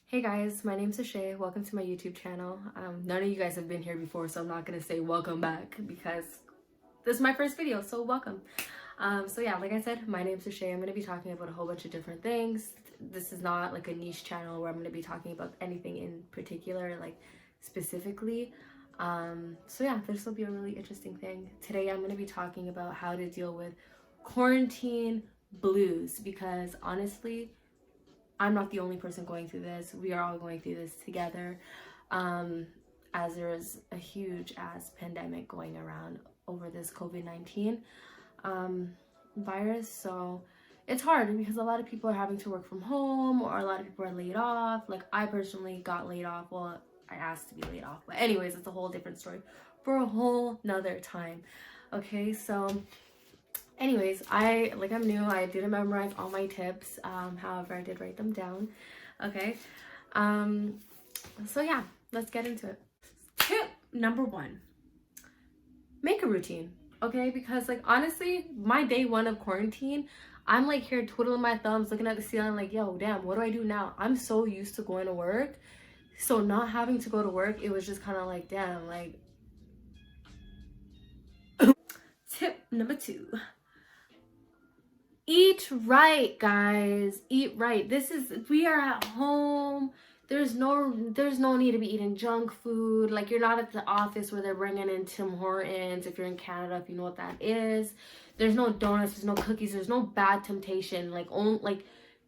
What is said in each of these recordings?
Hey guys, my name's Shay. Welcome to my YouTube channel. None of you guys have been here before, so I'm not gonna say welcome back because this is my first video, so welcome. So yeah, like I said, my name's Shay. I'm gonna be talking about a whole bunch of different things. This is not like a niche channel where I'm gonna be talking about anything in particular, like specifically. So yeah, this will be a really interesting thing. Today I'm gonna be talking about how to deal with quarantine blues because honestly, I'm not the only person going through this. We are all going through this together, as there is a huge ass pandemic going around over this COVID-19 virus. So it's hard because a lot of people are having to work from home, or a lot of people are laid off. Like I personally got laid off. Well, I asked to be laid off, but anyways, it's a whole different story for a whole nother time. Okay, so anyways, I'm new. I didn't memorize all my tips. However, I did write them down. Okay. So yeah, let's get into it. Tip number 1. Make a routine. Okay, because like honestly, my day 1 of quarantine, I'm like here twiddling my thumbs, looking at the ceiling, like, yo, damn, what do I do now? I'm so used to going to work. So not having to go to work, it was just kind of like, damn, like. Tip number 2. Eat right, guys. Eat right. We are at home. There's no need to be eating junk food. Like you're not at the office where they're bringing in Tim Hortons. If you're in Canada, if you know what that is. There's no donuts, there's no cookies, there's no bad temptation.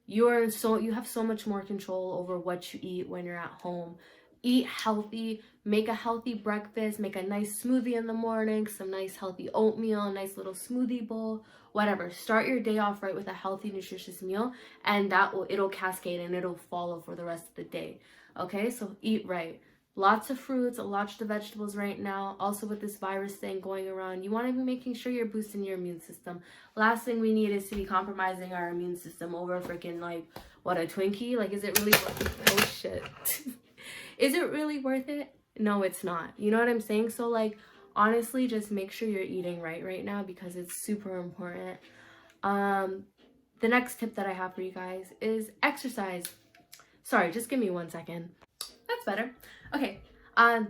You have so much more control over what you eat when you're at home. Eat healthy, make a healthy breakfast, make a nice smoothie in the morning, some nice healthy oatmeal, a nice little smoothie bowl, whatever. Start your day off right with a healthy, nutritious meal, and it'll cascade and it'll follow for the rest of the day. Okay, so eat right. Lots of fruits, lots of vegetables right now. Also with this virus thing going around, you want to be making sure you're boosting your immune system. Last thing we need is to be compromising our immune system over freaking like, what, a Twinkie? Like, is it really oh shit. Is it really worth it? No, it's not. You know what I'm saying? So like, honestly, just make sure you're eating right now because it's super important. The next tip that I have for you guys is exercise. Sorry, just give me 1 second. That's better. Okay.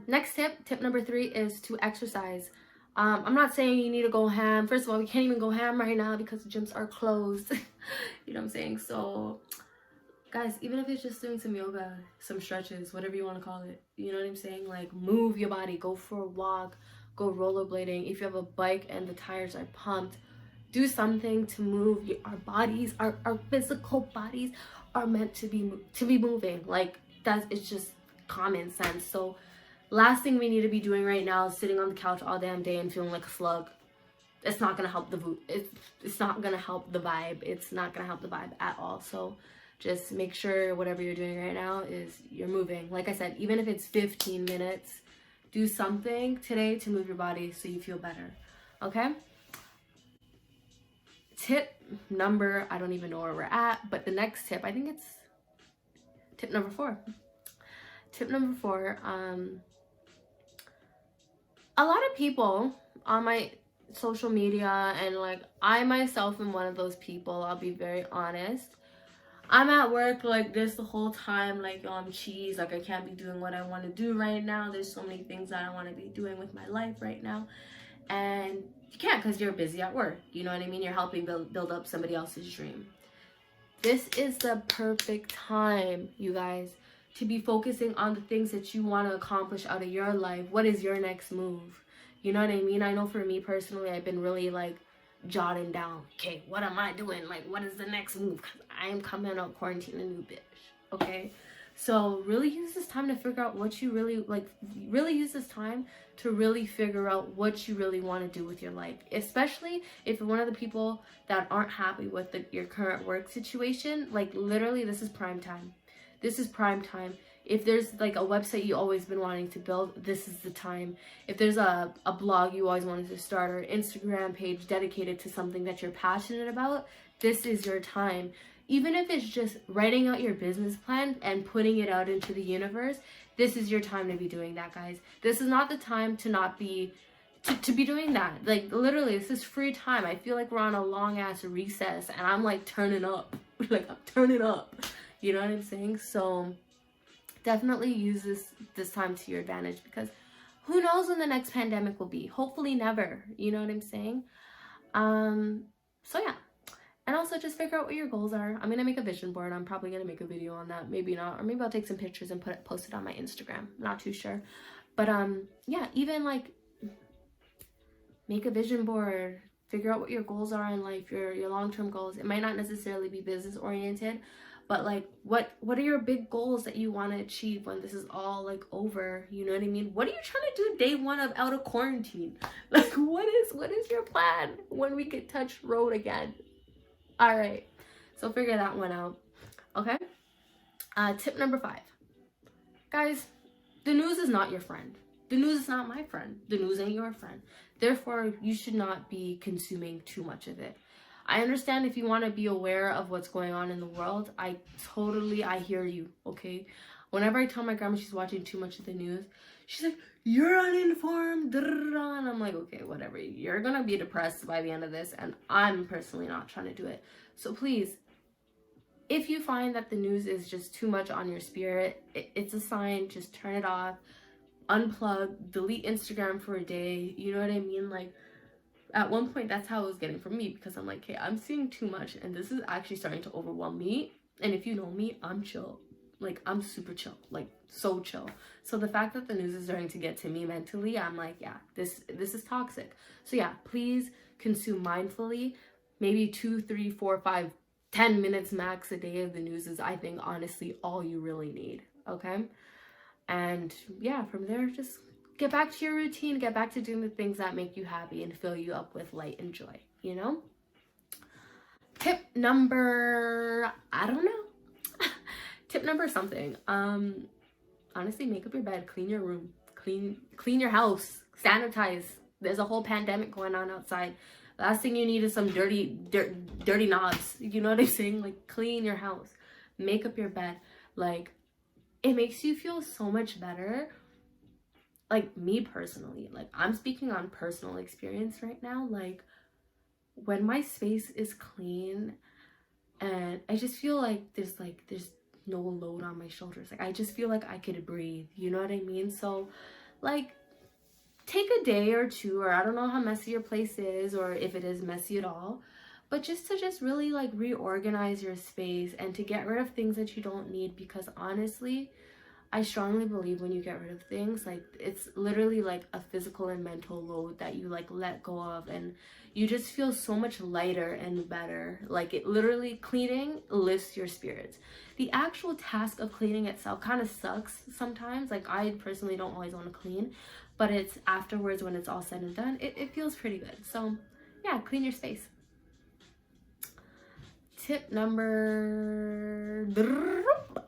Next tip number 3 is to exercise. I'm not saying you need to go ham. First of all, we can't even go ham right now because the gyms are closed. You know what I'm saying? So guys, even if it's just doing some yoga, some stretches, whatever you want to call it, you know what I'm saying? Like, move your body, go for a walk, go rollerblading. If you have a bike and the tires are pumped, do something to move. Our bodies, our physical bodies are meant to be moving. Like, it's just common sense. So last thing we need to be doing right now is sitting on the couch all damn day and feeling like a slug. It's not gonna help it's not gonna help the vibe. It's not gonna help the vibe at all. So just make sure whatever you're doing right now is you're moving. Like I said, even if it's 15 minutes, do something today to move your body so you feel better. Okay? Tip number, I don't even know where we're at, but the next tip, I think it's tip number 4. Tip number 4, a lot of people on my social media, and like I myself am one of those people, I'll be very honest. I'm at work like this the whole time, like, yo, I'm cheese, like I can't be doing what I want to do right now. There's so many things that I want to be doing with my life right now. And you can't because you're busy at work. You know what I mean? You're helping build up somebody else's dream. This is the perfect time, you guys, to be focusing on the things that you want to accomplish out of your life. What is your next move? You know what I mean? I know for me personally, I've been really like jotting down, okay, what am I doing? Like, what is the next move? Because I am coming out quarantine a new bitch, okay? So really use this time to figure out what you really like. Really use this time to really figure out what you really want to do with your life, especially if you're one of the people that aren't happy with your current work situation. Like, literally, this is prime time. This is prime time. If there's like a website you always been wanting to build, this is the time. If there's a blog you always wanted to start, or Instagram page dedicated to something that you're passionate about, this is your time. Even if it's just writing out your business plan and putting it out into the universe, this is your time to be doing that, guys. This is not the time to not be to be doing that. Like, literally, this is free time. I feel like we're on a long ass recess and I'm like turning up. Like, I'm turning up. You know what I'm saying? So definitely use this time to your advantage, because who knows when the next pandemic will be. Hopefully never, you know what I'm saying? So yeah. And also just figure out what your goals are. I'm gonna make a vision board. I'm probably gonna make a video on that, maybe not, or maybe I'll take some pictures and post it on my Instagram. Not too sure. But yeah, even like make a vision board, figure out what your goals are in life, your long-term goals. It might not necessarily be business oriented, but like what are your big goals that you want to achieve when this is all like over? You know what I mean? What are you trying to do day one of out of quarantine? Like what is your plan when we could touch road again? All right, so figure that one out. Okay. Tip number 5, guys, the news is not your friend. The news is not my friend. The news ain't your friend. Therefore, you should not be consuming too much of it. I understand if you want to be aware of what's going on in the world. I hear you, okay? Whenever I tell my grandma she's watching too much of the news, she's like, you're uninformed, and I'm like, okay, whatever. You're gonna be depressed by the end of this, and I'm personally not trying to do it. So please, if you find that the news is just too much on your spirit, it's a sign. Just turn it off, unplug, delete Instagram for a day. You know what I mean? Like, at one point, that's how it was getting for me, because I'm like, hey, I'm seeing too much, and this is actually starting to overwhelm me. And if you know me, I'm chill. Like, I'm super chill, like so chill. So the fact that the news is starting to get to me mentally, I'm like, yeah, this is toxic. So yeah, please consume mindfully. Maybe 2, 3, 4, 5, 10 minutes max a day of the news is, I think, honestly, all you really need. Okay. And yeah, from there, just get back to your routine, get back to doing the things that make you happy and fill you up with light and joy, you know? Tip number, I don't know. Tip number something. Honestly, make up your bed, clean your room, clean your house, sanitize. There's a whole pandemic going on outside. Last thing you need is some dirty knobs. You know what I'm saying? Like, clean your house, make up your bed. Like, it makes you feel so much better. Like, me personally, like, I'm speaking on personal experience right now. Like, when my space is clean and I just feel like there's no load on my shoulders. Like, I just feel like I could breathe. You know what I mean? So, like, take a day or two, or I don't know how messy your place is, or if it is messy at all, but just to really like reorganize your space and to get rid of things that you don't need. Because honestly, I strongly believe when you get rid of things, like, it's literally like a physical and mental load that you like let go of, and you just feel so much lighter and better. Like, it literally, cleaning lifts your spirits. The actual task of cleaning itself kind of sucks sometimes. Like, I personally don't always want to clean, but it's afterwards, when it's all said and done, it feels pretty good. So yeah, clean your space. Tip number,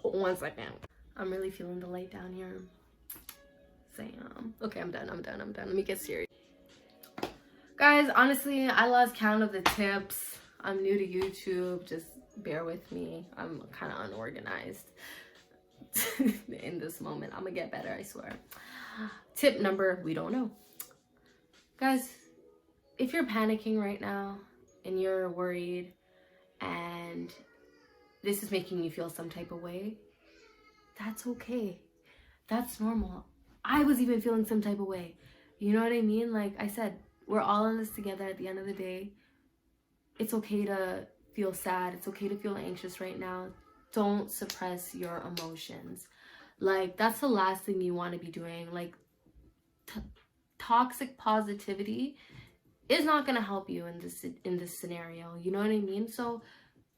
1 second. I'm really feeling the light down here. Sam. Okay, I'm done. Let me get serious. Guys, honestly, I lost count of the tips. I'm new to YouTube. Just bear with me. I'm kind of unorganized in this moment. I'm gonna get better, I swear. Tip number, we don't know. Guys, if you're panicking right now and you're worried and this is making you feel some type of way, that's okay. That's normal. I was even feeling some type of way. You know what I mean? Like I said, we're all in this together at the end of the day. It's okay to feel sad. It's okay to feel anxious right now. Don't suppress your emotions. Like, that's the last thing you want to be doing. Like, toxic positivity is not going to help you in this scenario. You know what I mean? So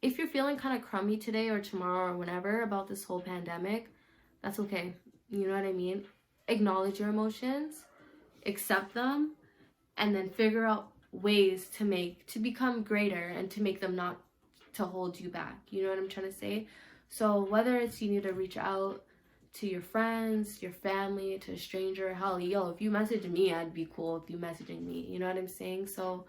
if you're feeling kind of crummy today or tomorrow or whenever about this whole pandemic, that's okay. You know what I mean? Acknowledge your emotions, accept them, and then figure out ways to become greater and to make them not to hold you back. You know what I'm trying to say? So whether it's you need to reach out to your friends, your family, to a stranger, hell, yo, if you message me, I'd be cool with you messaging me. You know what I'm saying? So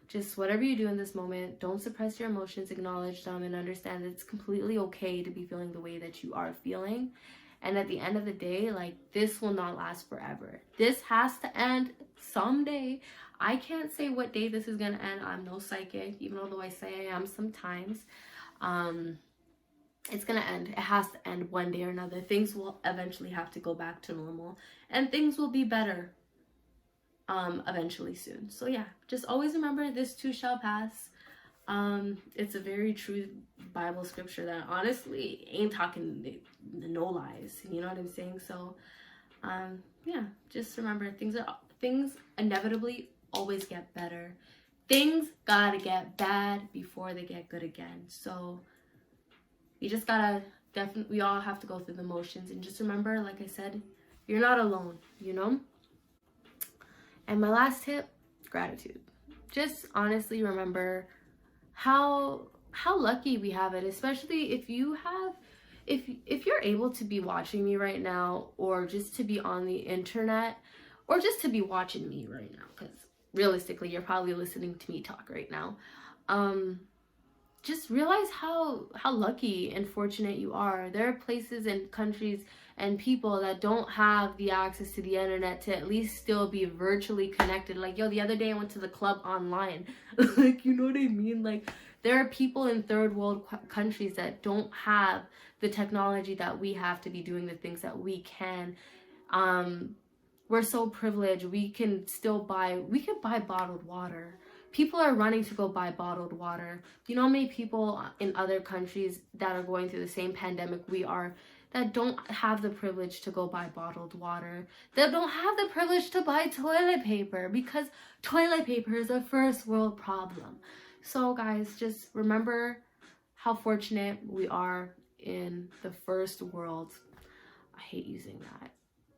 just whatever you do in this moment, don't suppress your emotions, acknowledge them, and understand that it's completely okay to be feeling the way that you are feeling. And at the end of the day, like, this will not last forever. This has to end someday. I can't say what day this is going to end. I'm no psychic, even although I say I am sometimes. it's gonna end. It has to end one day or another. Things will eventually have to go back to normal, and things will be better eventually soon. So yeah, just always remember, this too shall pass. It's a very true Bible scripture that honestly ain't talking no lies. You know what I'm saying? So yeah, just remember, things inevitably always get better. Things gotta get bad before they get good again. So you just gotta, definitely, we all have to go through the motions, and just remember, like I said, you're not alone, you know? And my last tip, gratitude. Just honestly remember how lucky we have it, especially if you have, if you're able to be watching me right now, or just to be on the internet, or just to be watching me right now, because realistically you're probably listening to me talk right now. Just realize how lucky and fortunate you are. There are places and countries and people that don't have the access to the internet to at least still be virtually connected. Like, yo, the other day I went to the club online. Like, you know what I mean? Like, there are people in third world countries that don't have the technology that we have to be doing the things that we can. We're so privileged. We can buy bottled water. People are running to go buy bottled water. You know how many people in other countries that are going through the same pandemic we are, that don't have the privilege to go buy bottled water, that don't have the privilege to buy toilet paper, because toilet paper is a first world problem. So guys, just remember how fortunate we are in the first world. I hate using that.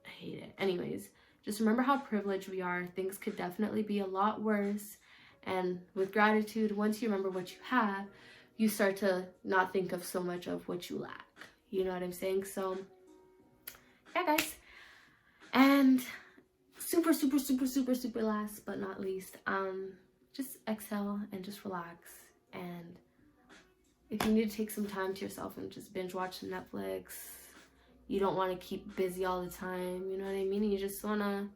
I hate it. Anyways, just remember how privileged we are. Things could definitely be a lot worse. And with gratitude, once you remember what you have, you start to not think of so much of what you lack. You know what I'm saying? So, yeah, guys. And super last but not least, just exhale and just relax. And if you need to take some time to yourself and just binge watch Netflix, you don't want to keep busy all the time, you know what I mean? You just want to,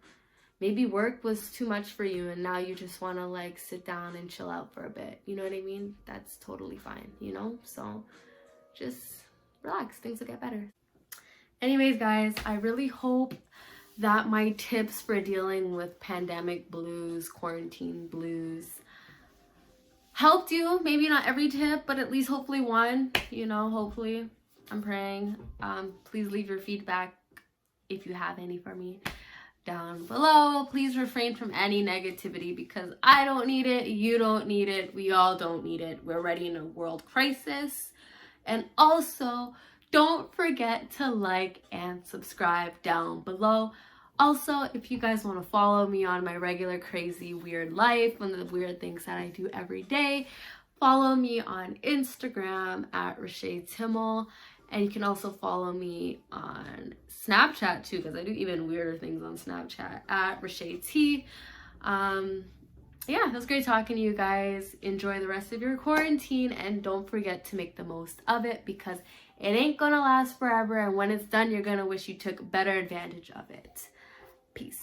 maybe work was too much for you and now you just want to like sit down and chill out for a bit, you know what I mean? That's totally fine, you know? So just relax, things will get better. Anyways, guys, I really hope that my tips for dealing with pandemic blues, quarantine blues, helped you. Maybe not every tip, but at least hopefully one, you know, hopefully. I'm praying. Please leave your feedback, if you have any, for me down below. Please refrain from any negativity, because I don't need it, you don't need it, we all don't need it. We're already in a world crisis. And also, don't forget to like and subscribe down below. Also, if you guys want to follow me on my regular crazy weird life, one of the weird things that I do every day, follow me on Instagram at Rashay Timmel. And you can also follow me on Snapchat too, because I do even weirder things on Snapchat at Rashay T. Yeah, it was great talking to you guys. Enjoy the rest of your quarantine, and don't forget to make the most of it, because it ain't gonna last forever, and when it's done, you're gonna wish you took better advantage of it. Peace.